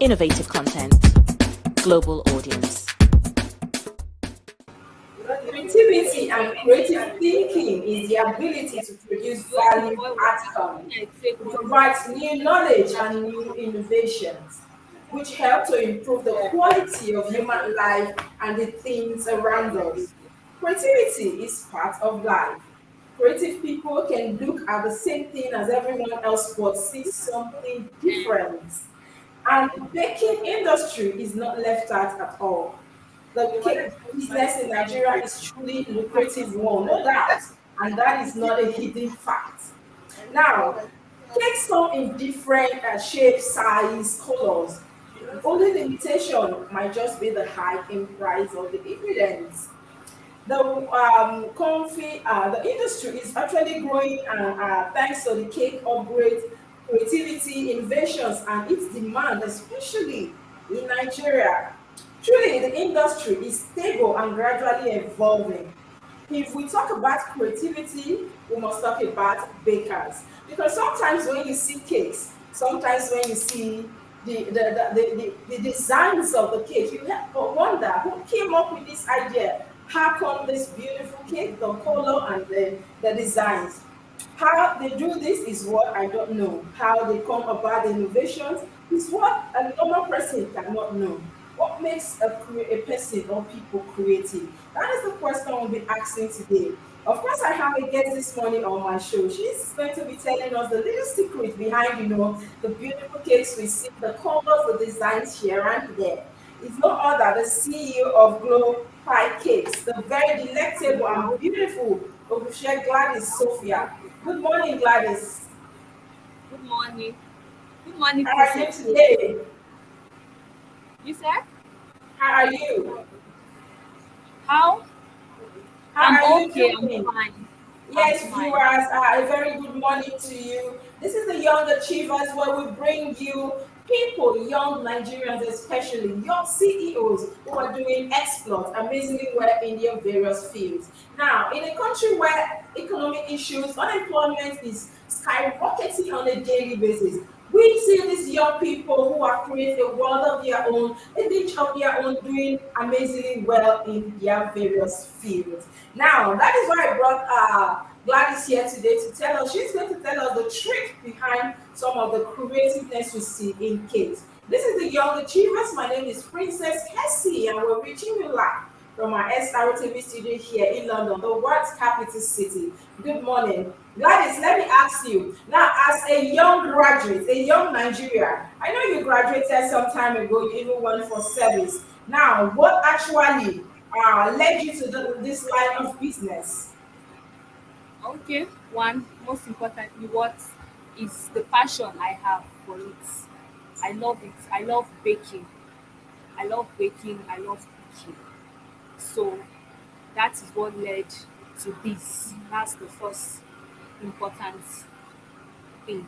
Innovative content. Global audience. Creativity and creative thinking is the ability to produce valued outcomes. It provides new knowledge and new innovations, which help to improve the quality of human life and the things around us. Creativity is part of life. Creative people can look at the same thing as everyone else but see something different. And the baking industry is not left out at all. The cake business in Nigeria is truly lucrative one, no doubt, and that is not a hidden fact. Now, cakes come in different shapes, size, colors. The only limitation might just be the hike in price of the ingredients. The industry is actually growing, and thanks to the cake upgrades, creativity, innovations, and its demand, especially in Nigeria. Truly, the industry is stable and gradually evolving. If we talk about creativity, we must talk about bakers. Because sometimes when you see cakes, sometimes when you see the designs of the cake, you have to wonder who came up with this idea. How come this beautiful cake, the color and the designs? How they do this is what I don't know. How they come about the innovations is what a normal person cannot know. What makes a person or people creative? That is the question we'll be asking today. Of course, I have a guest this morning on my show. She's going to be telling us the little secret behind, the beautiful cakes we see, the colors, the designs here and there. It's no other the CEO of Glow Pie Cakes, the very delectable and beautiful Obushek Gladys Sophia. Good morning, Gladys. Good morning. Good morning, How are you Princess. today? You said How are you? how? How I'm are you okay. I'm doing? fine. I'm Yes, fine. viewers, a very good morning to you. This is the Young Achievers where we bring you people, young Nigerians especially, young CEOs who are doing exploits amazingly well in their various fields. Now, in a country where economic issues, unemployment is skyrocketing on a daily basis, we see these young people who are creating a world of their own, a niche of their own, doing amazingly well in their various fields. Now, that is why I brought Gladys here today to tell us. She's going to tell us the trick behind some of the creativeness we see in kids. This is the Young Achievers. My name is Princess Kessy, and we're reaching you live from our SRTV studio here in London, the world's capital city. Good morning. Gladys, let me ask you now, as a young graduate, a young Nigerian, I know you graduated some time ago, you even went for service. Now, what actually led you to this line of business? Okay. One, most importantly, what is the passion I have for it? I love it. I love baking. I love baking. I love cooking. So that is what led to this. That's the first important thing.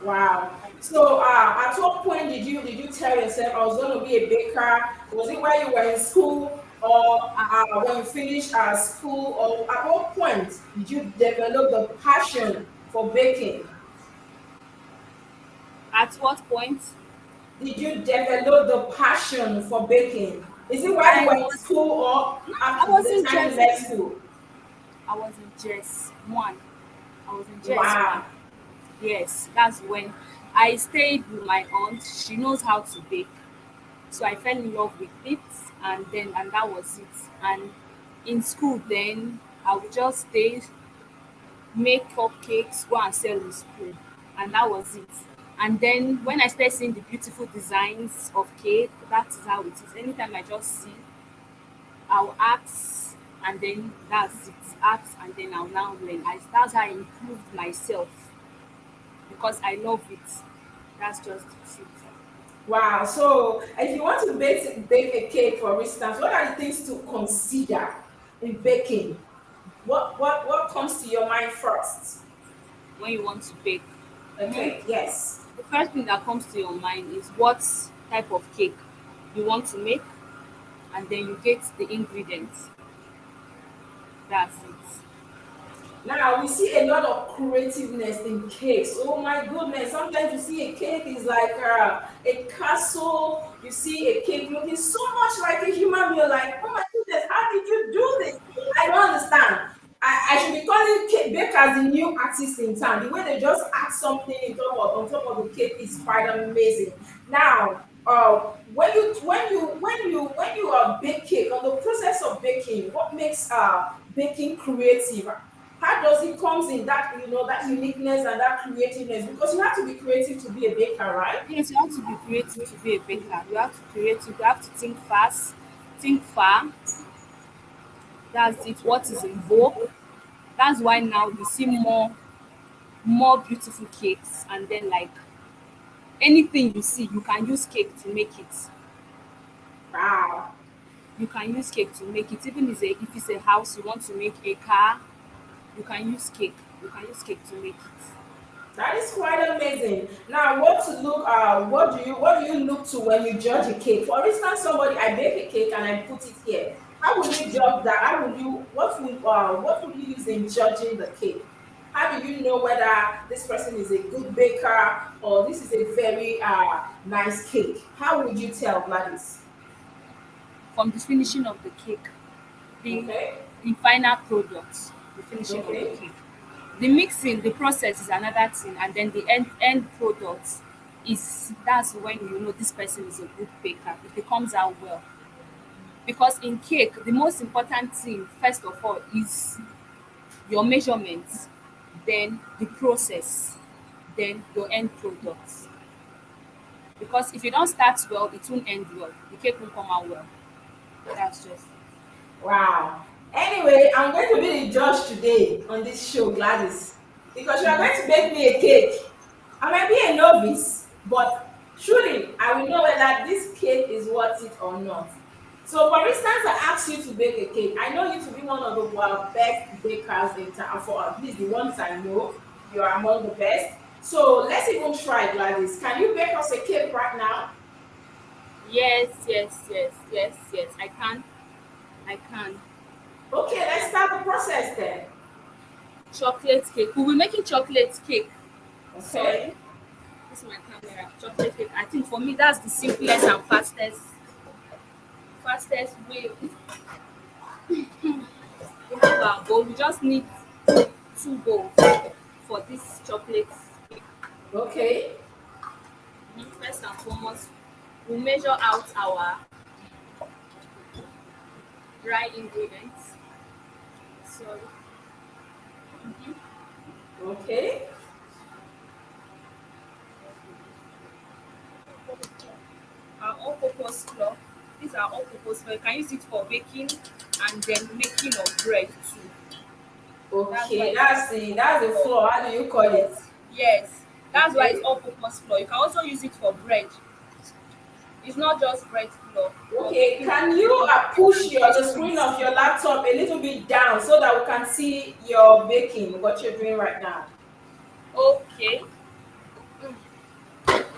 Wow. So, at what point did you tell yourself I was going to be a baker? Was it while you were in school, or Ah, when you finished school, or at what point did you develop the passion for baking? at what point? Did you develop the passion for baking? Is it while you I were in was school or no, I after the wasn't time you just left school? I was in JS one. I was in JS one. Wow. Yes, that's when I stayed with my aunt. She knows how to bake. So I fell in love with it, and that was it. And in school then I would just stay, make cupcakes, go and sell in school. And that was it. And then when I started seeing the beautiful designs of cake, that is how it is. Anytime I just see, I'll ask, and then that's it. Ask and then I'll now learn. That's how I improved myself because I love it. That's just the truth. Wow. So if you want to bake a cake, for instance, what are the things to consider in baking? What comes to your mind first? When you want to bake, A cake, yes. the first thing that comes to your mind is what type of cake you want to make, and then you get the ingredients. That's it. Now we see a lot of creativeness in cakes. Oh my goodness! Sometimes you see a cake is like a castle. You see a cake looking so much like a human. You're like, oh my goodness, how did you do this? I don't understand. I should be calling cake bakers the new artists in town. The way they just add something on top of the cake is quite amazing. Now, when you bake cake, on the process of baking, what makes baking creative? How does it comes in that that uniqueness and that creativeness? Because you have to be creative to be a baker, right? Yes, you have to be creative to be a baker. You have to creative. You have to think fast, think far. That's it. What is in vogue. That's why now you see more beautiful cakes, and then like anything you see, you can use cake to make it. Wow, You can use cake to make it. Even if it's a house, you want to make a car, you can use cake. You can use cake to make it. that is quite amazing. Now, what do you look to when you judge a cake? For instance, somebody I bake a cake and I put it here. How would you judge that? How would you what would you use in judging the cake? How do you know whether this person is a good baker or this is a very nice cake? How would you tell, Gladys? From the finishing of the cake, the Okay, the final product, the finishing of the okay. cake. The mixing, the process is another thing, and then the end product is that's when you know this person is a good baker if it comes out well. Because in cake, the most important thing first of all is your measurements, then the process, then your end product. Because if you don't start well, it won't end well. The cake won't come out well. That's just Wow. Anyway, I'm going to be the judge today on this show, Gladys, because you are going to bake me a cake. I might be a novice, but surely I will know whether this cake is worth it or not. So, for instance, I ask you to bake a cake. I know you to be one of the best bakers in town, for at least the ones I know. You are among the best. So, let's even try, Gladys. Can you bake us a cake right now? yes, yes, yes, yes, yes. I can. I can. Okay, I let's can. start the process then. Chocolate cake. We'll be making chocolate cake. Okay. Sorry. This is my camera. Chocolate cake. I think for me that's the simplest and fastest way. We have our bowl. We just need two bowls for this chocolate cake. Okay. First and foremost, we'll measure out our dry ingredients. So Okay. our all-purpose flour. These are all-purpose flour. You can use it for baking and then making of bread too. That's why Okay, it's that's the for floor. How do you call it? yes. That's why it's Okay. all-purpose flour. You can also use it for bread. It's not just bread flour for Okay. making Can you push and the screen pastries. of your laptop a little bit down so that we can see your baking, what you're doing right now? Okay. Good.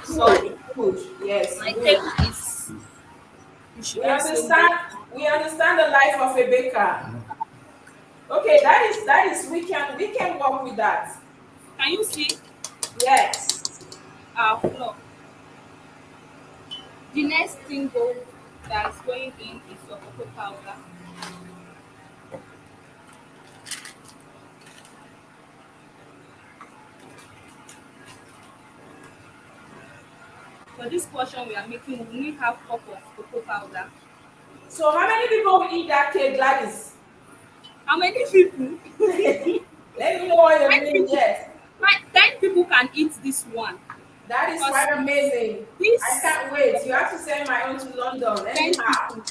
Sorry. Good. Yes. My Good. cake is you should We also know. understand. We understand the life of a baker. Okay. That is. We can work with that. Can you see Yes. our flour? The next thing that's going in is your cocoa powder. For this portion we are making, we need half cup of cocoa powder. So how many people will eat that cake, Gladys? How many people? Let me know what you're 10 doing. people. Yes. 10 people can eat this one That is because quite amazing. I this can't wait. You have to send my own to London. 10 Anyhow. people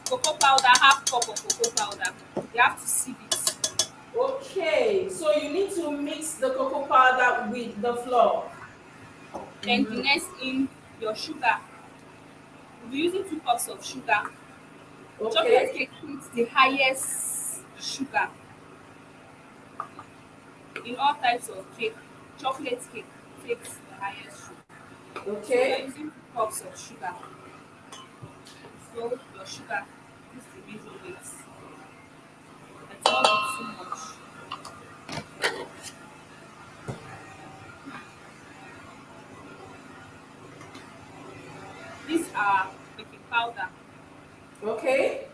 cocoa powder, half cup of cocoa powder. You have to sieve it. Okay. So you need to mix the cocoa powder with the flour. Then the Mhm. next in your sugar. We'll be using 2 cups of sugar. Chocolate Okay. cake needs the highest sugar in all types of cake. Chocolate cake takes the highest sugar. So we are Okay. using 2 cups of sugar. So your sugar is the reason weight. It's not be too much. our baking powder. Okay.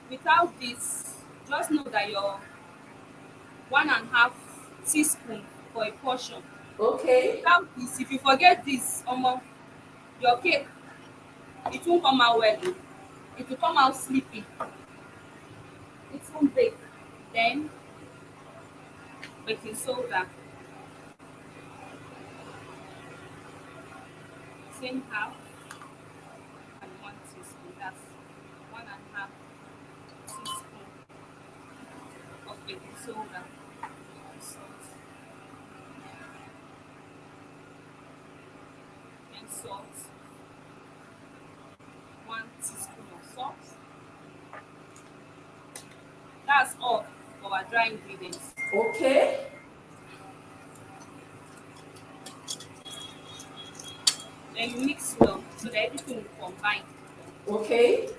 Without this, just know that your 1.5 teaspoon for a portion. Okay. Without this, if you forget this, your cake, it won't come out well. Oh. It will come out sleepy. It won't bake. Then baking soda, same half and 1 teaspoon. That's 1.5 teaspoon of baking soda. Salt and salt. 1 teaspoon of salt. That's all for our dry ingredients. Okay. Then you mix well so that everything will combine. Okay.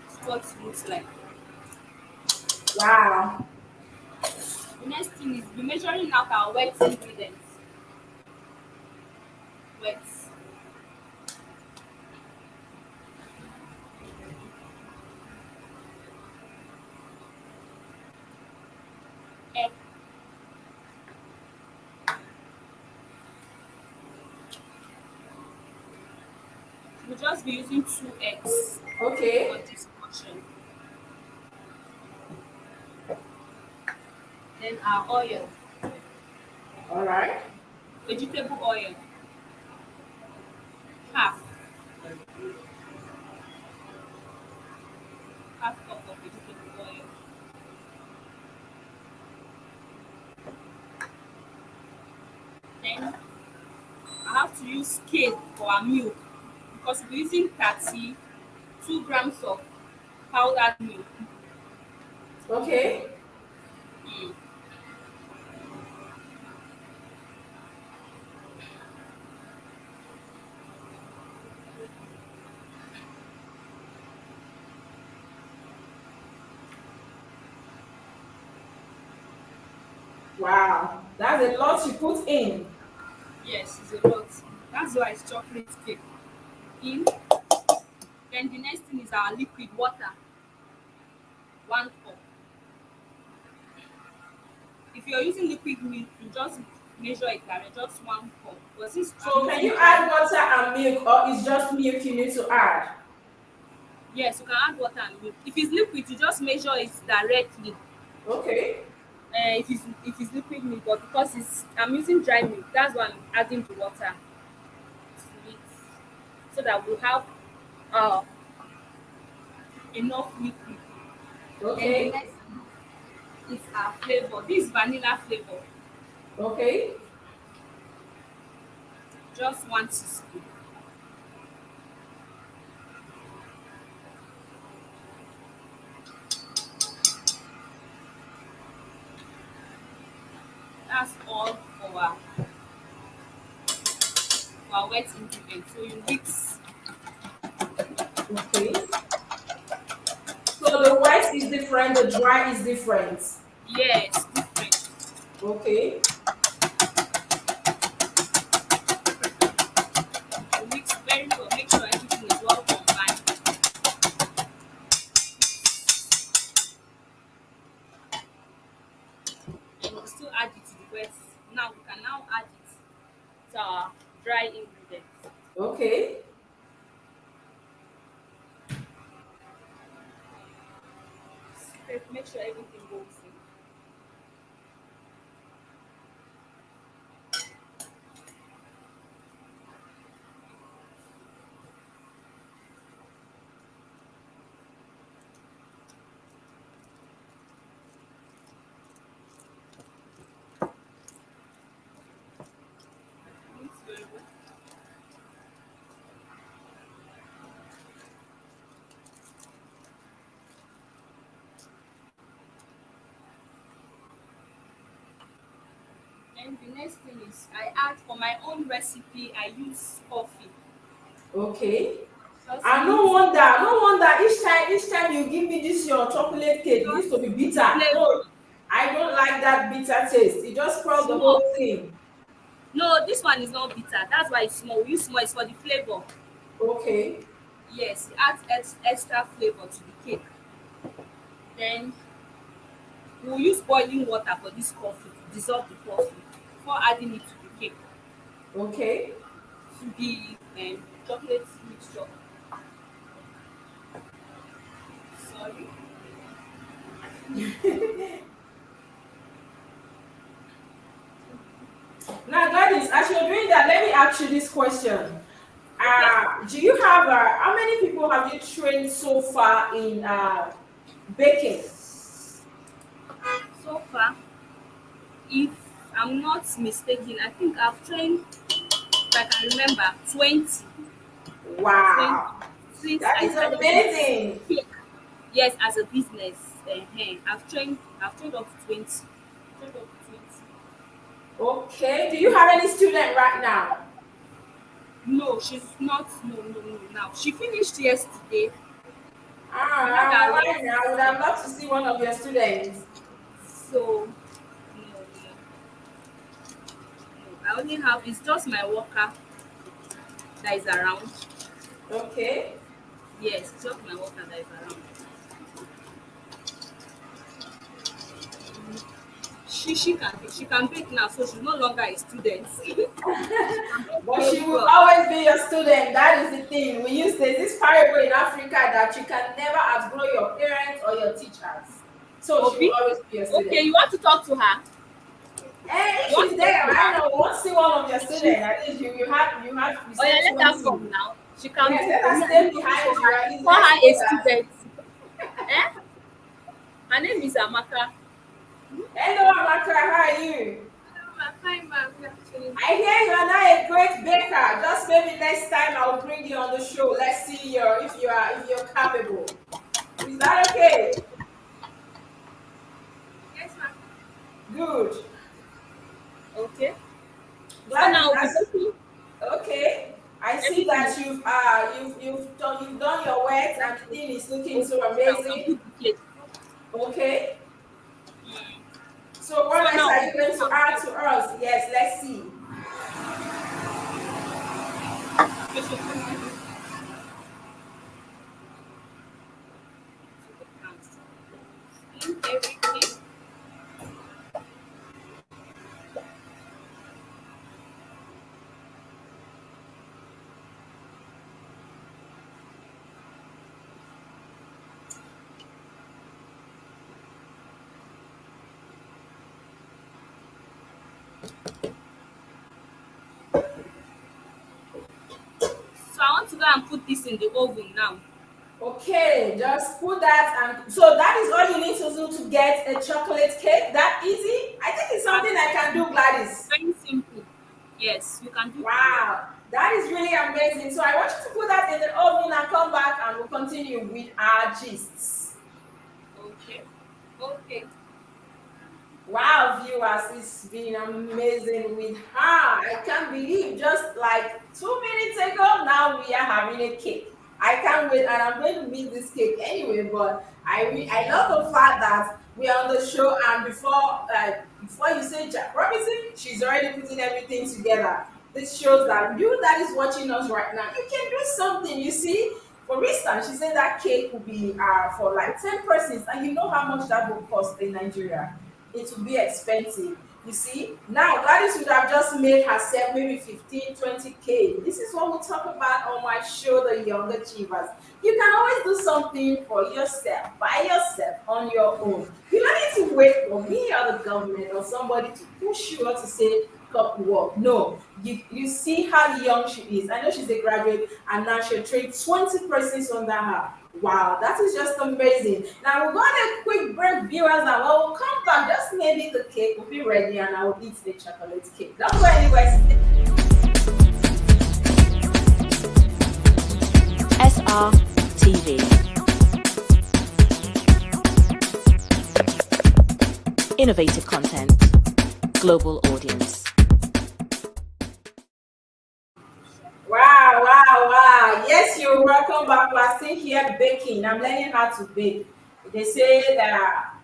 It's what it looks like. Wow. The next thing is be measuring out our wet ingredients. Wet. Egg. We'll just be using 2 eggs for Okay. this portion. Then our oil, All right. vegetable oil, half, half cup of vegetable oil. Then I have to use scale for our milk because we're using 32 grams of powdered milk. Okay. Mm. Wow. That's a lot you put in. Yes, it's a lot. That's why it's chocolate cake. In. Then the next thing is our liquid water, 1 cup. If you're using liquid milk, you just measure it direct, just 1 cup. But since I'm So can using you dry add milk, water and milk, or is just milk you need to add? yes, you can add water and milk. If it's liquid, you just measure it directly. Okay. If it's liquid milk, but because I'm using dry milk, that's why I'm adding the water to it, so that we'll have uh, enough liquid. Then the Okay. next is our flavor. This vanilla flavor, Okay. just 1 teaspoon. That's all for our wet ingredients. So you mix. Okay. So the So white is different, the dry is different. yes, different. Okay. You mix very well. Make sure everything is well combined. And we'll still add it to the wet. Now we can now add it to our dry ingredients. Okay. Make sure everything goes in. Mix very well. And the next thing is I add for my own recipe. I use coffee. Okay. Just And no mix wonder, no wonder each time you give me this your chocolate cake, it used to just be bitter. No, flavor. I don't like that bitter taste. It just spoiled the whole Small. thing. No, this one is not bitter. That's why it's small. We use small. It's for the flavor. Okay. Yes, it adds extra flavor to the cake. Then we'll use boiling water for this coffee to dissolve the coffee before adding it to the cake, Okay. to the chocolate mixture. Sorry. Now, Gladys, as you're doing that, let me ask you this question. Okay. Do you have how many people have you trained so far in baking? So far, if I'm not mistaken, I think I've trained, if I can remember, 20. 20 Wow, since that I is started this amazing. cake. Yes, as a business. I've trained up to 20. Trained up to 20. Okay, do you have any student right now? No, she's not. No, no, no. Now she finished yesterday. We had Ah, our why now? I would last. have loved to see one of your students. So no, no, no. I only have. It's just my worker that is around. Okay. Yes, it's just my worker that is around. She can bake now, so she's no longer a student. She can bake But she very will well. always be your student. That is the thing. We use this parable in Africa that you can never outgrow your parents or your teachers. So she will Obi, always be your okay, student. you want to talk to her? Hey, You want she's to talk there. to I her? don't know. We want to see one of your She, students. At least you have you oh yeah, said let her 20. come now. She can Yes, be. let us You stay can behind you. At least call let's her know a that. student. Eh? Her name is Amaka. Hello, Amaka, how are you? I'm fine, ma'am. Good afternoon. I hear you are now a great baker. Just maybe next time I'll bring you on the show. Let's see your if you're capable. Is that okay? Yes, ma'am. Good. Okay. So Gladys, now we'll be that's baking okay. I see everything that is you've done your work that's and the it. thing is looking Okay. so So now we can amazing. put the cake. Okay. Mm. So what So else now are we'll you put going to some add cake. to us? Yes, let's see. Okay, so put everything. So I want to go and put this in the oven now. Okay, just put that and so that is all you need to do to get a chocolate cake. That easy? I think it's something That's I can do, Gladys. very simple. Yes, you can do it very well. Wow, that is really amazing. So I want you to put that in the oven and come back and we'll continue with our gists. Okay. Okay. Wow, viewers, it's been amazing with her. I can't believe just like 2 minutes ago, now we are having a cake. I can't wait, and I'm going to meet this cake anyway. But I love the fact that we are on the show, and before you say Jack Robinson, she's already putting everything together. This shows that you that is watching us right now, you can do something. You see, for instance, she said that cake will be for like 10 persons, and you know how much that will cost in Nigeria. It will be expensive. You see, now Gladys would have just made herself maybe 15, 20K. This is what we talk about on my show, The Young Achievers. You can always do something for yourself, by yourself, on your own. You don't need to wait for me or the government or somebody to push you or to say, come work. No, you see how young she is. I know she's a graduate and now she'll train 20 persons under her. Wow, that is just amazing. Now we're going to quick break, viewers, and when we'll come back, just maybe the cake will be ready and I will eat the chocolate cake. Don't go anywhere. SRTV. Innovative content. Global audience. Wow, wow, wow. Yes, you're welcome back. We're still here baking. I'm learning how to bake. They say that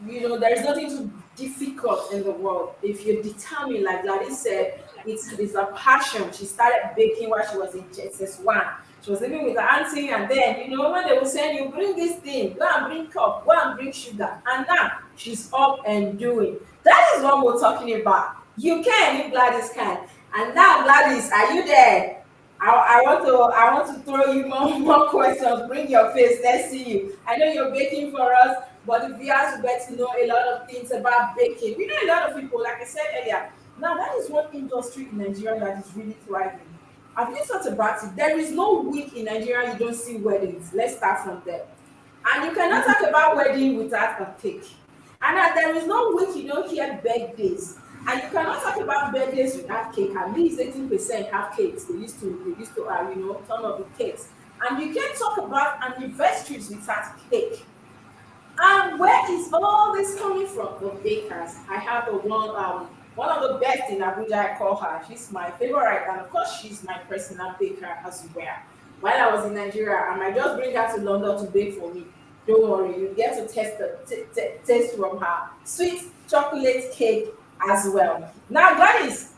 There is nothing too difficult in the world if you're determined. Like Gladys said, it's a passion. She started baking while she was in JSS1. She was living with her auntie, and then when they will send you, bring this thing, go and bring cup, go and bring sugar, and now she's up and doing. That is what we're talking about. You can if Gladys can. And now, Gladys, are you there? I want to throw you more questions. Bring your face. Let's see you. I know you're baking for us, but the viewers will get to know a lot of things about baking. We know a lot of people, like I said earlier. Now that is one industry in Nigeria that is really thriving. Have you thought about it? There is no week in Nigeria you don't see weddings. Let's start from there. And you cannot talk about wedding without a cake. And there is no week you don't hear birthdays. And you cannot talk about birthdays without cake. At least 18% have cakes. They used to turn up the cakes. And you can't talk about anniversaries without cake. And where is all this coming from? The bakers. I have one of the best in Abuja. I call her. She's my favorite, and of course, she's my personal baker as well. While I was in Nigeria, I might just bring her to London to bake for me. Don't worry, you get to taste from her sweet chocolate cake as well. Now, guys,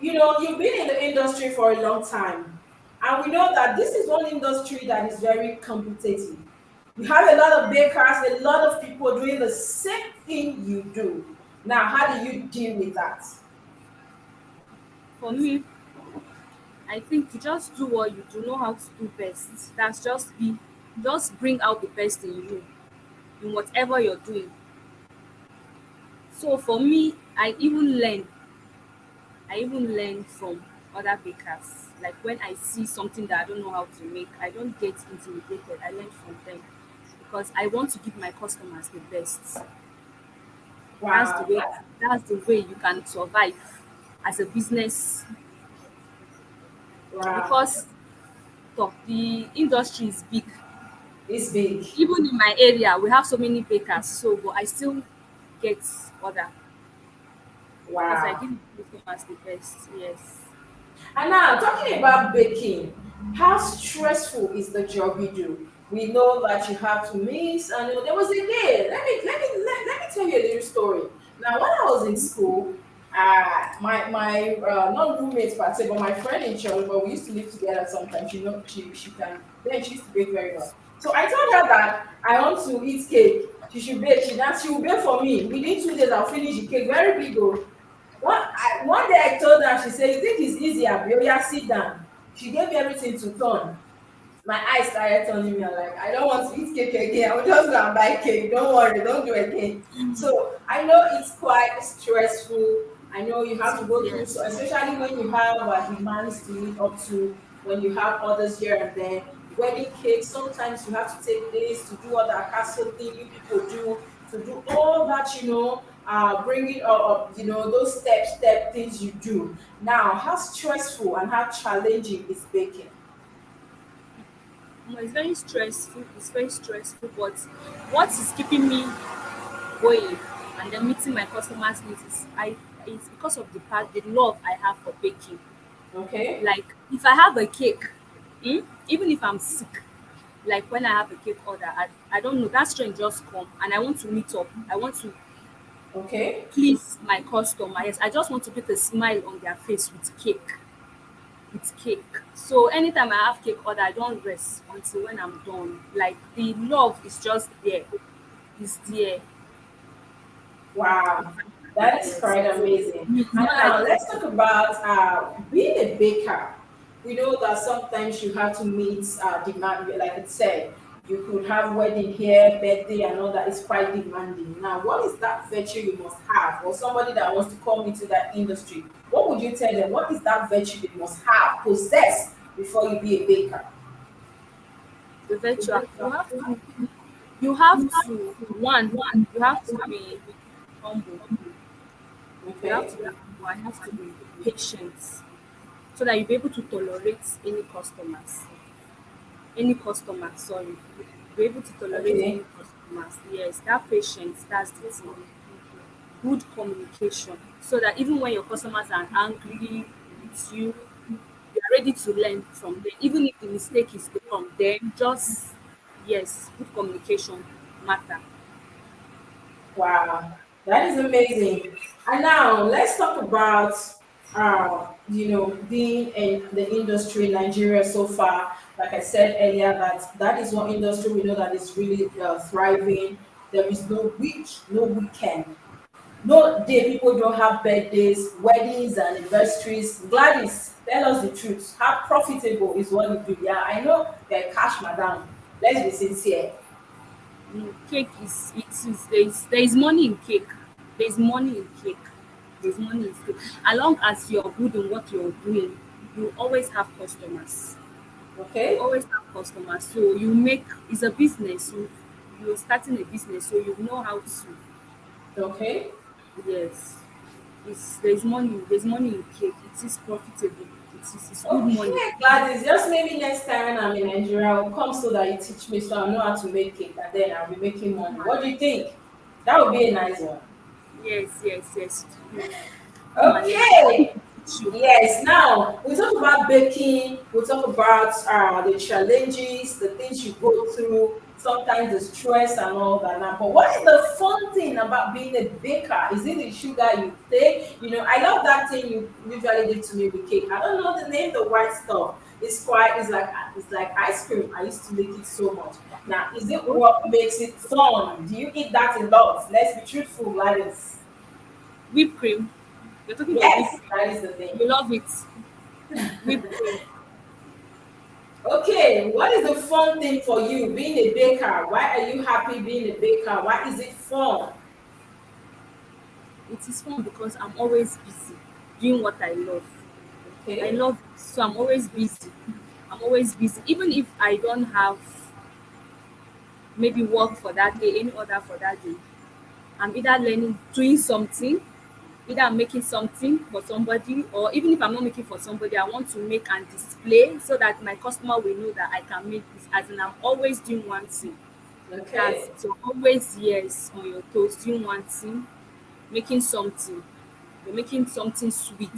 you've been in the industry for a long time, and we know that this is one industry that is very competitive. You have a lot of bakers, a lot of people doing the same thing you do. Now, how do you deal with that? For me, I think you just do what you do know how to do best. Just bring out the best in you in whatever you're doing. So for me, I even learn from other bakers. Like when I see something that I don't know how to make, I don't get intimidated. I learn from them because I want to give my customers the best. That's the Wow, way that's the way you can survive as a business wow, because the industry is big. it's big. Even in my area, we have so many bakers. So, but I still get order because I Wow. give my customers the best. Yes. And now, talking about baking, how stressful is the job you do? We know that you have to mix, and there was a day. Let me tell you a little story. Now, when I was in school, my not roommates per se, but my friend in church, but we used to live together sometimes. She used to bake very well. So I told her that I want to eat cake. She should bake. She will bake for me. Within 2 days, I'll finish the cake. Very big, oh. One day I told her, she said, "You think it's easier? Bioya, sit down." She gave me everything to turn. My eyes started turning me. I'm like, I don't want to eat cake again. I'll just go and buy cake. Don't worry, don't do it again. So I know it's quite stressful. I know you have to go through, so Yes. especially when you have demands to meet up to, when you have others here and there. Wedding cake, sometimes you have to take days to do all the castle thing you people do, to do all that, bringing up, those step things you do. Now, how stressful and how challenging is baking? It's very stressful. It's very stressful. But what is keeping me going and then meeting my customers' needs is because of the love I have for baking. Okay. Like if I have a cake, even if I'm sick, like when I have a cake order, I don't know, that strength just come and I want to meet up. I want to Okay. please my customer. Yes, I just want to put a smile on their face with cake. With cake. So anytime I have cake order, I don't rest until when I'm done. Like the love is just there. It's there. Wow, that is Yes. quite So amazing. it's And not like now let's talk about being a baker. We know that sometimes you have to meet demand, like it said, you could have wedding here, birthday, and all that. It's quite demanding. Now, what is that virtue you must have, or somebody that wants to come into that industry? What would you tell them? What is that virtue they must have, possess, before you be a baker? the virtual. You have to one, you have to be humble. You have Okay. to be humble. I have to be patient so that you'll be able to tolerate any customer, sorry. Be able to tolerate any Okay. customers. Yes, that patience, that's the thing. Good communication. So that even when your customers are angry with you, you are ready to learn from them. Even if the mistake is from them, just yes, good communication matter. Wow, that is amazing. And now let's talk about being in the industry in Nigeria so far. Like I said earlier, that is one industry we know that is really thriving. There is no week, no weekend, no day people don't have birthdays, weddings, and anniversaries. Gladys, tell us the truth. How profitable is what you do? Yeah, I know you're a cash madam. Let's be sincere. Cake is it is there is money in cake. There's money in cake. There's money in cake. As long as you're good in what you're doing, you always have customers. You Okay? always have customers. So you make it's a business. You're starting a business, so you know how to. Okay. Yes. There's money in cake. It is profitable. It's good money. Okay, Gladys, just maybe next time I'm in Nigeria, I'll come so that you teach me so I know how to make cake and then I'll be making money. Come and What do you think? That would be a nice one. yes, yes, yes. Come and learn. Okay. Teach you. Yes, now we talk about baking, we talk about the challenges, the things you go through, sometimes the stress and all that. Now, but what is the fun thing about being a baker? Is it the sugar you take? I love that thing you usually give to me with cake. I don't know the name, the white stuff. It's like ice cream. I used to make it so much. Now, is it Oh, what makes it fun? Do you eat that a lot? Let's be truthful, Gladys. whipped cream. You're talking about whipped Yes, cream. that is the thing. You love it. Whipped cream. Okay, what is the fun thing for you being a baker? Why are you happy being a baker? Why is it fun? It is fun because I'm always busy doing what I love. I Okay, love it, so I'm always busy. I'm always busy. Even if I don't have maybe work for that day, any order for that day, I'm either learning, doing something, either I'm making something for somebody, or even if I'm not making for somebody, I want to make and display so that my customer will know that I can make this. As in, I'm always doing one thing. That's okay. it. You're always yes on your toes, doing one thing, making something. You're making something sweet.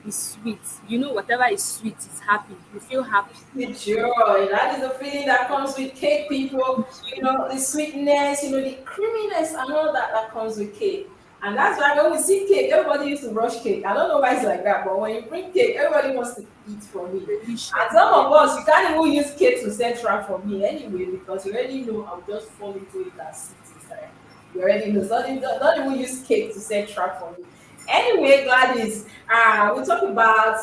It's sweet. You know, whatever is sweet is happy. You feel happy. The joy. That is the feeling that comes with cake, people. The sweetness, the creaminess and all that comes with cake. And that's why when we see cake, everybody used to rush cake. I don't know why it's like that, but when you bring cake, everybody wants to eat from it. Delicious. And some Yeah. of us, you can't even use cake to set trap for me anyway, because you already know I'll just fall into it and sit inside. You already know. So don't even use cake to set trap for me. Anyway, Gladys, we talk about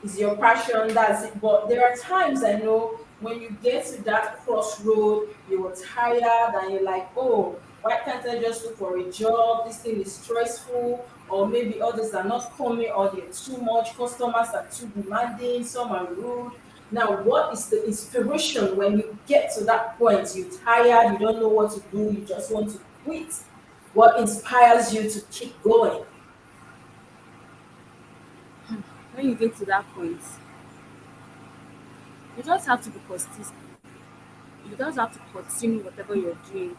is your passion, that's it. But there are times I know when you get to that crossroad, you were tired and you're like, oh, why can't I just look for a job? This thing is stressful, or maybe others are not coming, or they're too much, customers are too demanding, some are rude. Now, what is the inspiration when you get to that point? You're tired, you don't know what to do, you just want to quit. What inspires you to keep going? When you get to that point, you just have to be persistent. You just have to continue whatever you're doing.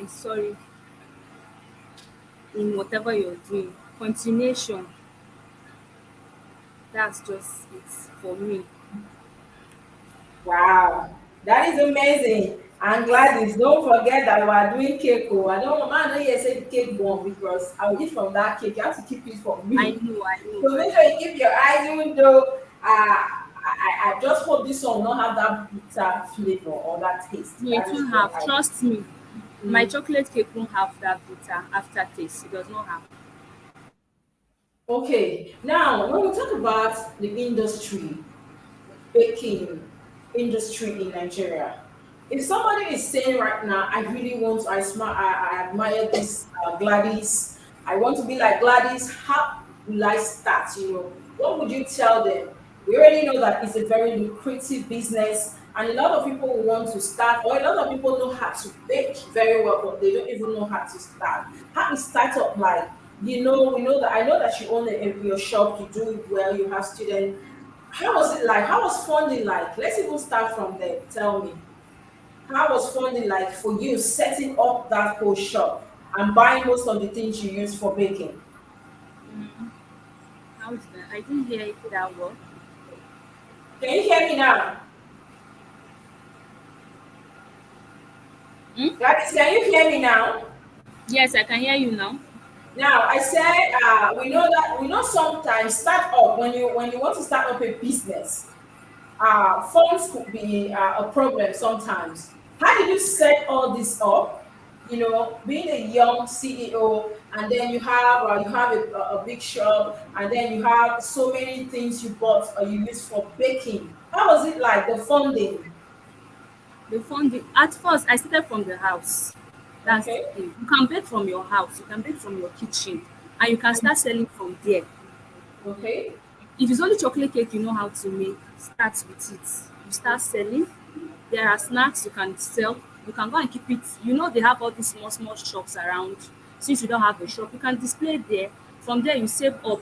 Sorry, in whatever you're doing. Continuation, that's just it for me. Wow, that is amazing. And Gladys, don't forget that we are doing cake. Oh, I don't man, I know you say the cake bomb because I will eat from that cake. You have to keep it for I me. know, I know, So I make sure know. you keep your eyes, even though I just hope this one will not have that bitter flavor or that taste. No, it That is won't what have. I. Trust me, my Mm. chocolate cake won't have that bitter aftertaste. It does not have. Okay, now when we talk about the industry, baking industry in Nigeria. If somebody is saying right now, I really want to, I admire this Gladys, I want to be like Gladys, how will I start? What would you tell them? We already know that it's a very lucrative business, and a lot of people will want to start, or a lot of people know how to bake very well, but they don't even know how to start. How is startup like? We know that I know that you own your shop, you do it well, you have students. How was it like? How was funding like? Let's even start from there. Tell me. How was funding like for you setting up that whole shop and buying most of the things you use for baking? How is that? I didn't hear it that well. Can you hear me now? Hmm? Gladys, can you hear me now? Yes, I can hear you now. Now I said we know sometimes start up when you want to start up a business, funds could be a problem sometimes. How did you set all this up? You know, being a young CEO, and then you have a big shop, and then you have so many things you bought or you use for baking. How was it like the funding? The funding at first I started from the house. That's the Okay, thing. You can bake from your house, you can bake from your kitchen, and you can start selling from there. okay, If it's only chocolate cake you know how to make, start with it. You start selling. There are snacks you can sell. You can go and keep it. You know they have all these small small shops around. Since you don't have a shop, you can display there. From there you save up.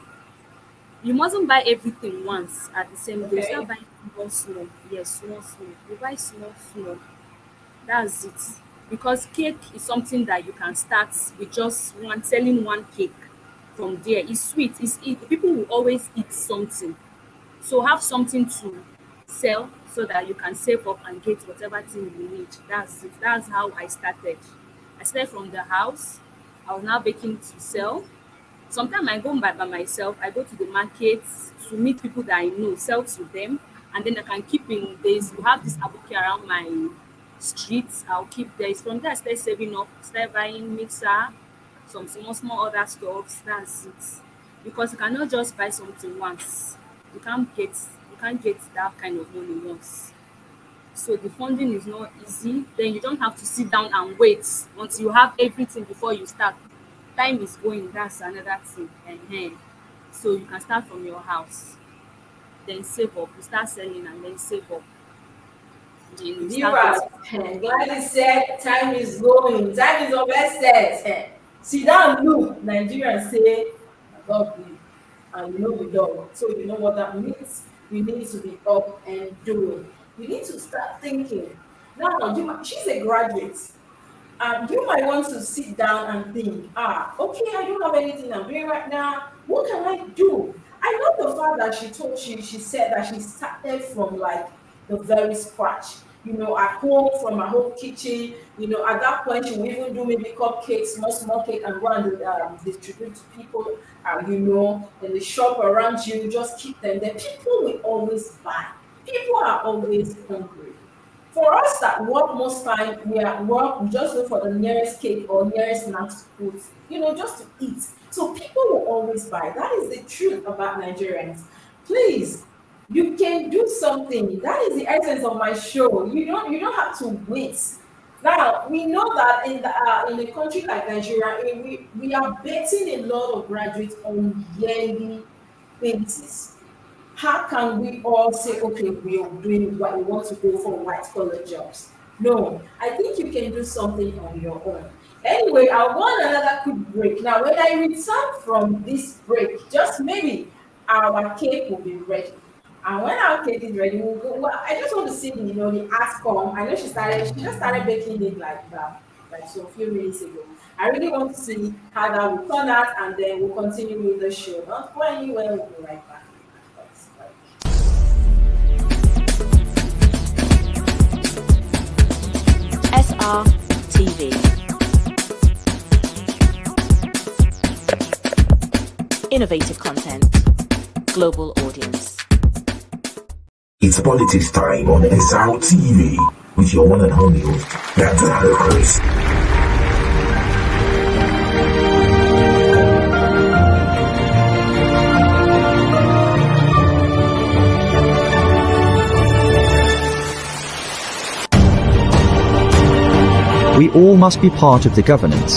You mustn't buy everything once at the same day. You start okay. buying small small. Yes, small small. You buy small small. That's it. Because cake is something that you can start with just one selling one cake. From there, it's sweet. It's eat. People will always eat something. So have something to sell so that you can save up and get whatever thing you need. That's it. That's how I started. I started from the house. I was now baking to sell. Sometimes I go by myself. I go to the market to meet people that I know, sell to them, and then I can keep in this. We have this abuki around my streets. I'll keep there. It's from there I start saving up, start buying mixer, some small small other stuffs. That's it. Because you cannot just buy something once. You can't get that kind of money once. So the funding is not easy. Then you don't have to sit down and wait until you have everything before you start. Time is going, that's another thing. So you can start from your house, then save up. You start selling and then save up. Then you start Viewers, getting Gladys said time is going, time is of essence. Sit down, look, Nigerians say, God will, and you know we don't. So you know what that means? We need to be up and doing. We need to start thinking. Now, she's a graduate. You might want to sit down and think, okay, I don't have anything I'm doing right now. What can I do? I love the fact that she said that she started from like the very scratch. You know, at home from her home kitchen. You know, at that point she will even do maybe cupcakes, small cake, and go and distribute to people. You know, in the shop around you, just keep them there. People will always buy. People are always hungry. For us that work most time, we are work, we just look for the nearest cake or nearest snacks to put, you know, just to eat. So people will always buy. That is the truth about Nigerians. Please, you can do something. That is the essence of my show. You don't have to wait. Now we know that in a country like Nigeria, we are betting a lot of graduates on yearly basis. How can we all say, okay, we are doing what we want to go for white collar jobs? No, I think you can do something on your own. Anyway, I'll go on another quick break. Now, when I return from this break, just maybe our cake will be ready. And when our cake is ready, we'll go. Well, I just want to see, you know, the outcome. I know she just started baking it like so a few minutes ago. I really want to see how that will turn out, and then we'll continue with the show. Not go anywhere, we'll be right back. That's right. SRTV. Innovative content. Global audience. It's politics time on SR TV with your one and only host, Dr. Chris. We all must be part of the governance.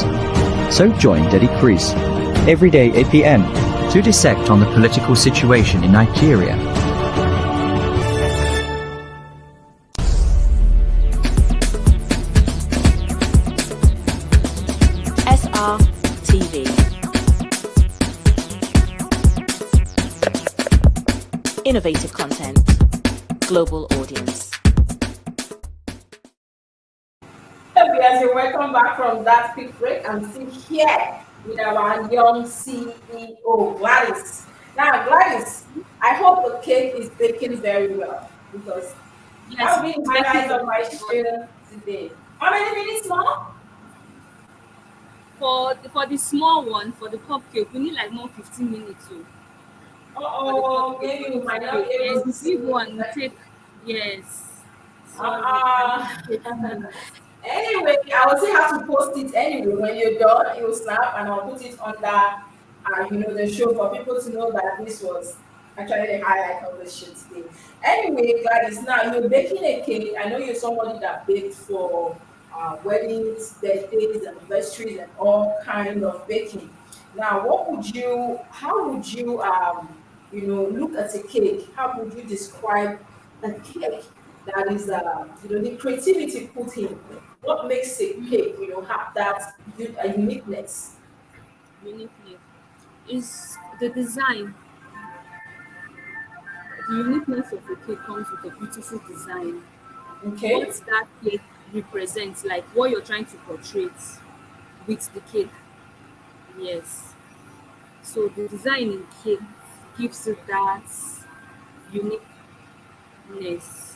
So join Deddy Cruz every day 8 p.m. to dissect on the political situation in Nigeria. SRTV. Innovative content. Global audience. Hey, viewers, you're welcome back from that quick break. I'm still here with our young CEO, Gladys. Now, Gladys, I hope the cake is baking very well because yes, that will be the thank you highlight very of my much. show today. How many minutes more? For the small one, for the cupcake, we need like more 15 minutes o for the Oh, cupcake, maybe for we the might not cake. be Yes, able the big to. one will take, yes. Sorry, it can Uh-uh. only take 2 minutes. Anyway, I will still have to post it anyway. When you're done, you will snap and I'll put it under, the show for people to know that this was actually the highlight of the show today. Anyway, Gladys, now you're baking a cake. I know you're somebody that baked for weddings, birthdays, anniversaries, and all kind of baking. Now, how would you, look at a cake? How would you describe a cake that is, the creativity put in? What makes a cake, have that uniqueness? Uniquely is the design. The uniqueness of a cake comes with a beautiful design. What Okay. that cake represents, like what you're trying to portray with the cake. Yes. So the design in cake gives it that uniqueness.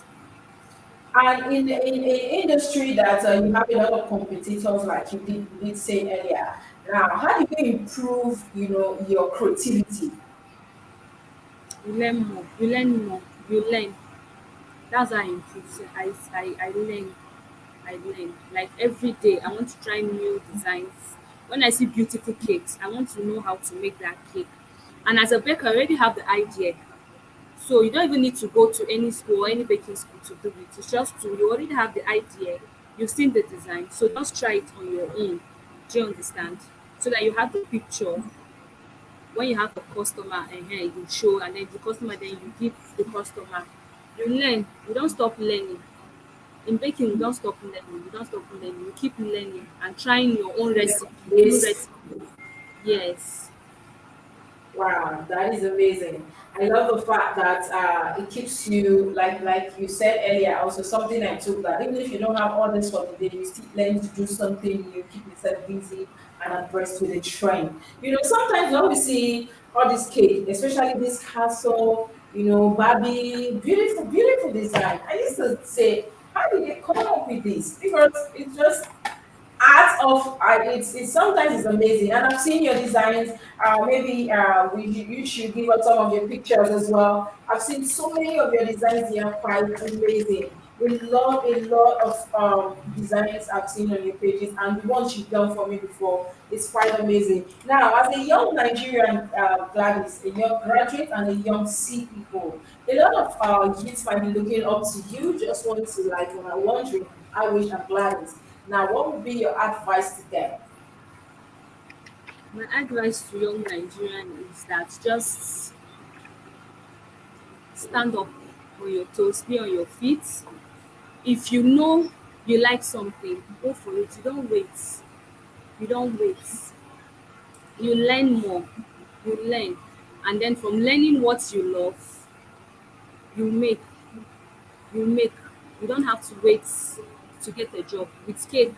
And in industry that you have a lot of competitors, like you did say earlier. Now, how do you improve, your creativity? You learn more. You learn more. You learn. That's how I improve. So I learn. I learn. Like every day, I want to try new designs. When I see beautiful cakes, I want to know how to make that cake. And as a baker, I already have the idea. So you don't even need to go to any school or any baking school to do it. It's just to you already have the idea, you've seen the design, so just try it on your own. Do you understand? So that you have the picture. When you have the customer and here you show, and then the customer, then you give the customer. You learn. You don't stop learning. In baking, you don't stop learning. You don't stop learning. You keep learning and trying your own recipe, new Yes. recipe. Yes. Wow, that is amazing. I love the fact that it keeps you, like you said earlier, also something I took, that even if you don't have all this for the day, you still learn to do something new, keep yourself busy and abreast with the trend. Sometimes when we see all this cake, especially this castle, Barbie, beautiful, beautiful design. I used to say, how did they come up with this? Because it's just art of, it's sometimes it's amazing, and I've seen your designs. Maybe you should give us some of your pictures as well. I've seen so many of your designs. They are quite amazing. We love a lot of designs I've seen on your pages, and the ones you've done for me before, it's quite amazing. Now, as a young Nigerian, Gladys, a young graduate and a young CEO, a lot of youths might be looking up to you, just want to, like, wondering, I wish I'm Gladys. Now, what would be your advice to them? My advice to young Nigerian is that just stand up on your toes, be on your feet. If you know you like something, go for it. You don't wait. You don't wait. You learn more. You learn. And then from learning what you love, you make. You make. You don't have to wait to get a job. With cake,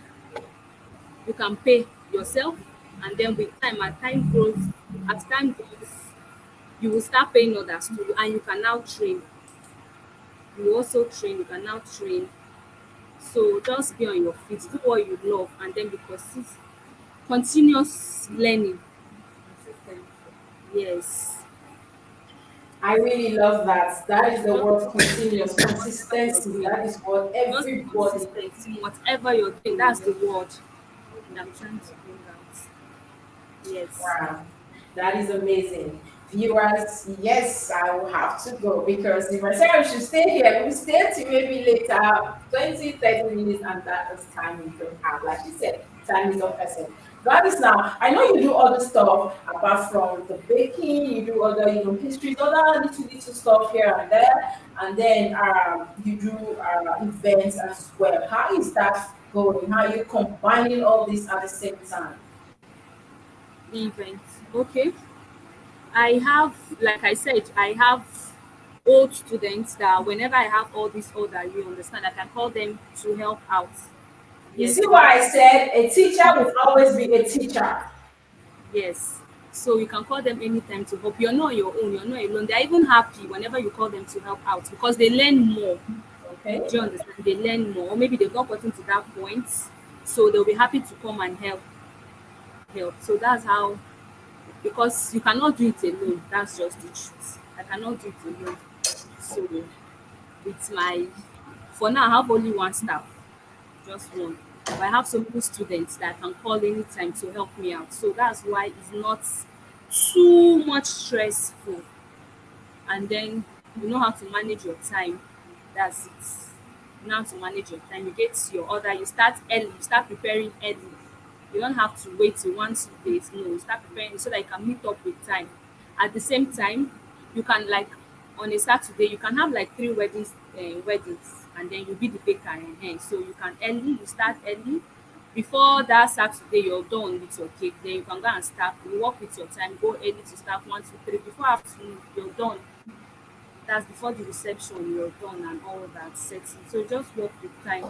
you can pay yourself, and then with time, as time goes, you will start paying others too, and you can now train. You also train, you can now train. So just be on your feet, do what you love, and then be continuous learning. Yes. I really love that. That is the Just word continuous, whatever you're consistency. doing. That is what Just be everybody. consistent in whatever you're doing. That's the word that I'm trying to bring out. Yes. Wow, that is amazing. Viewers, yes, I will have to go, because if I say I should stay here, we'll stay till maybe later, 20, 30 minutes, and that is time we don't have. Like you said, time is of essence. Gladys, now, I know you do other stuff apart from the baking, you do other, histories, other little stuff here and there, and then you do events as well. How is that going? How are you combining all this at the same time? The event. Okay. I have, like I said, I have old students that whenever I have all this order, you understand, I can call them to help out. You Yes, see to why help. I said a teacher will always be a teacher. Yes. So you can call them anytime to help. You're not on your own, you're not alone. They're even happy whenever you call them to help out because they learn more. Okay. Do you understand? They learn more, or maybe they've not gotten to that point, so they'll be happy to come and help. So that's how, because you cannot do it alone. That's just the truth. I cannot do it alone. So with my, for now, I have only one staff, just one. But I have so many students that I can call anytime to help me out. So that's why it's not too much stressful. And then you know how to manage your time. That's it. You know how to manage your time. You get your order, you start early, you start preparing early. You don't have to wait till 1 2 days. No, you start preparing so that you can meet up with time. At the same time, you can, like, on a Saturday, you can have like three weddings, and then you be the baker. So you can early, you start early. Before that Saturday, you're done with your cake. Then you can go and start. You work with your time. Go early to start 1 2 3. Before afternoon, you're done. That's before the reception, you're done and all that setting. So just work with time.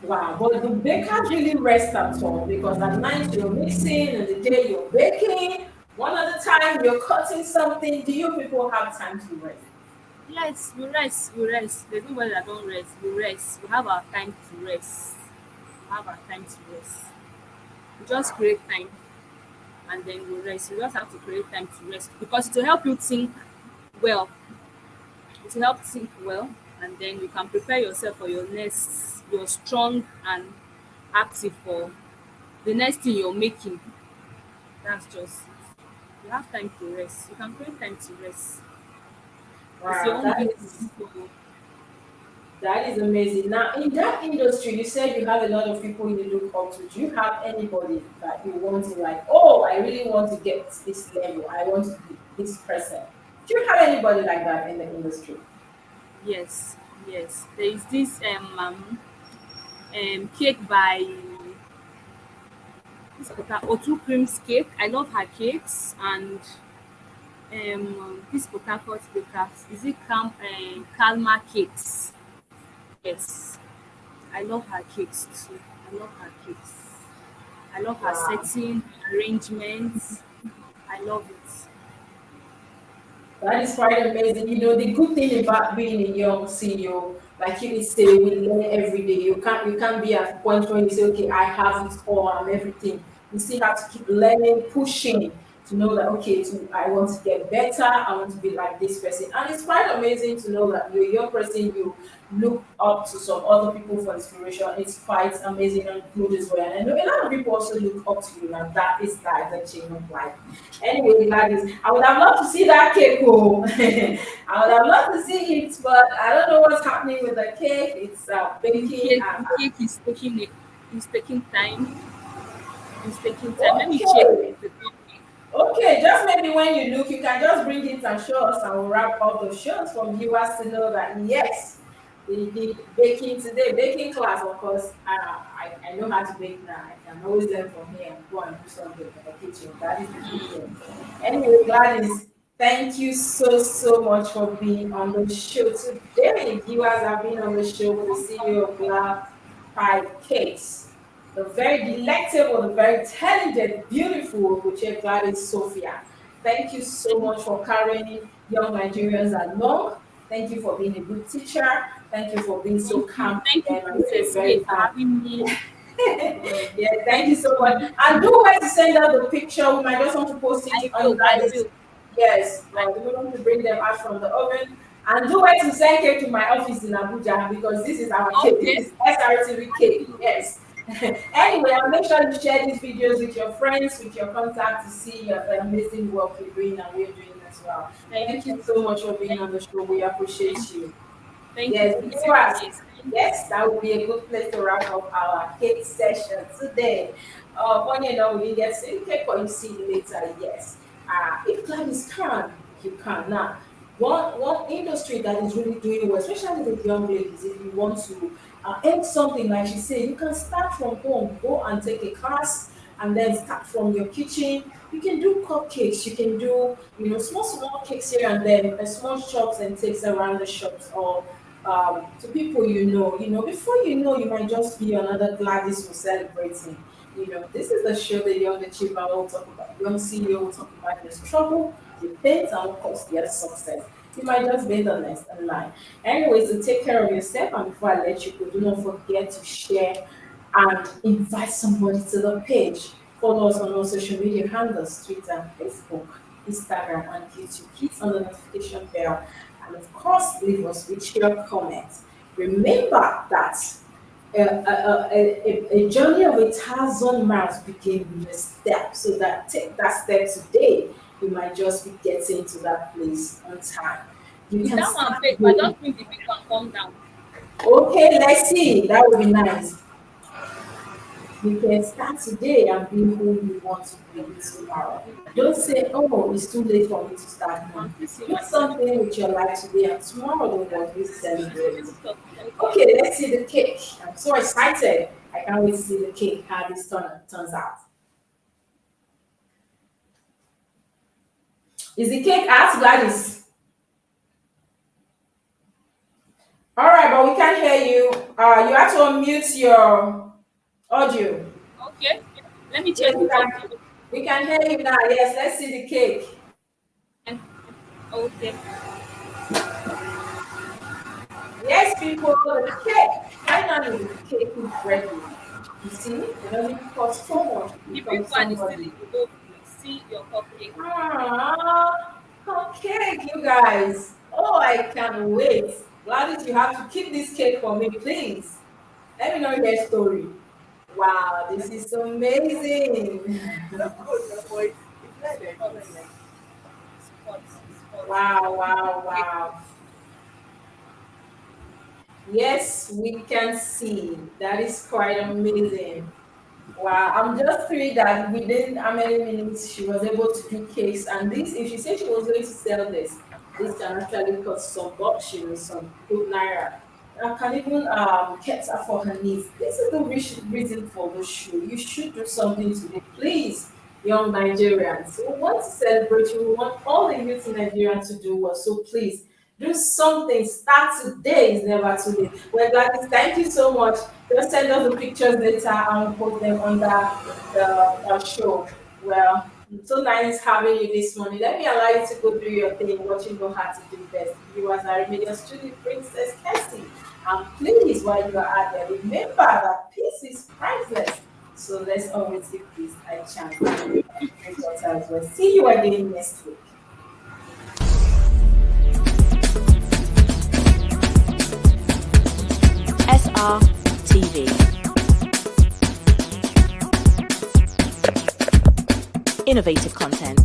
Wow, but the bakers really rest at all because at night you're mixing and the day you're baking. One at a time you're cutting something. Do you people have time to rest? Yes, we rest, we rest. There's nobody that don't rest. We rest. We have our time to rest. We have our time to rest. We just create time and then we rest. You just have to create time to rest because it will help you think well. It will help think well, and then you can prepare yourself for your next. You're strong and active for the next thing you're making. That's just it. You have time to rest. You can create time to rest. It's your Wow, own business. So that is amazing. Now, in that industry, you said you have a lot of people you look up to. Do you have anybody that you want to like? Oh, I really want to get to this level. I want to be this person. Do you have anybody like that in the industry? yes, yes. There is this cake by Otu Creams Cake. I love her cakes, and this Port Harcourt baker, is it Calma Cakes? Yes, I love her cakes too. I love her cakes. I love her Wow. setting, arrangements. I love it. That is quite amazing. You know, the good thing about being a young CEO, like you say, we learn every day. You can't be at a point when you say, okay, I have it all, I'm everything. You still have to keep learning, pushing to know that okay, I want to get better, I want to be like this person. And it's quite amazing to know that you're a young person, you look up to some other people for inspiration. It's quite amazing and good as well. And I know a lot of people also look up to you, and that is like the chain of life. Anyway, Gladys, I would have loved to see that cake. Oh, I would have loved to see it, but I don't know what's happening with the cake. It's baking. The cake is taking time. It's taking time. Let me check Okay. the topic. Okay, just maybe when you look, you can just bring it and show us, and we'll wrap up the shows for viewers to know that yes, we did baking today, baking class. Of course, I know how to bake now. I can always learn from here and go and do something in the kitchen. That is the good thing. Anyway, Gladys, thank you so much for being on the show today. Viewers have been on the show with the CEO of Glad Pie Cakes, the very delectable, the very talented, beautiful Uche Gladys Sophia. Thank you so much for carrying young Nigerians along. Thank you for being a good teacher. Thank you for being so calm with Thank you, them and stay Princess May, very for calm. having me. Yeah, thank you so much. And do wait to send out the picture. We might just want to post it I on will. I Gladys. will. Yes, I well, we want to bring them out from the oven. And do wait to send cake to my office in Abuja because this is our cake. Okay. This is SRTV cake. Yes. Anyway, I'll make sure you share these videos with your friends, with your contacts to see the amazing work you're doing and we're doing as well. Thank Thank you you. so much for being Thank on the show. We thank appreciate you. you. Thank you, Yes, Princess viewers. May. Thank Yes, that would be a good place to wrap up our cake session today. Funny enough, we didn't get to say cake, but you see later. Yes. If Gladys can, you can. Now, one industry that is really doing well, especially with young ladies, if you want to earn something, like she said, you can start from home, go and take a class, and then start from your kitchen. You can do cupcakes, you can do, small cakes here and there, small chops and takes around the shops or to people before you know, you might just be another Gladys who's celebrating. This is the show the Young Achiever will talk about. Young CEO will talk about their struggle, the pains, and of course their success. You might just be the next in line. Anyways, to take care of yourself, and before I let you go, do not forget to share and invite somebody to the page. Follow us on all social media handles, Twitter, Facebook, Instagram, and YouTube. Hit on the notification bell, and of course, leave us with your comments. Remember that a journey of 1,000 miles begins with a step. So that take that step today, you might just be getting to that place on time. You Is can that one start fake? But doing. just bring the big one come down. Okay, let's see. That would be nice. You can start today and be who you want to be tomorrow. Don't say, oh, it's too late for me to start now. I'm still seeing Do myself. something with your life today, and tomorrow the world will celebrate. Okay. Okay, let's see the cake. I'm so excited. I can't wait to see the cake, how this turns out. Is the cake out, Gladys? All right, but we can't hear you. You have to unmute your audio. Okay. Let me Yes, check the audio. we can hear you now. Yes, let's see the cake. Okay. Yes, people, the cake. Finally, the cake is ready. You see, it doesn't cost so much to The become big one is still in somebody. the oven. See your cupcake. Ah, cake, you guys. Oh, I can't wait. Gladys, you have to keep this cake for me, please. Let me know your story. Wow, this is amazing. Wow, wow, wow. Yes, we can see. That is quite amazing. Wow, I'm just thrilled that within how many minutes she was able to do cakes. And this, if she said she was going to sell this can actually cost some bucks, some good naira. I can even get her for her needs. This is the reason for the show. You should do something today, please, young Nigerians. We want to celebrate you. We want all the youth in Nigeria to do well. So please do something. Start today is never too late. Well, guys, thank you so much. Just send us the pictures later and we'll post them under the show. Well, it's so nice having you this morning. Let me allow you to go do your thing, what you know how to do best. You as our remedial student, Princess Kessy. And please, while you are out there, remember that peace is priceless. So let's always give peace a chance. Great daughter as well. See you again next week. SRTV. Innovative content.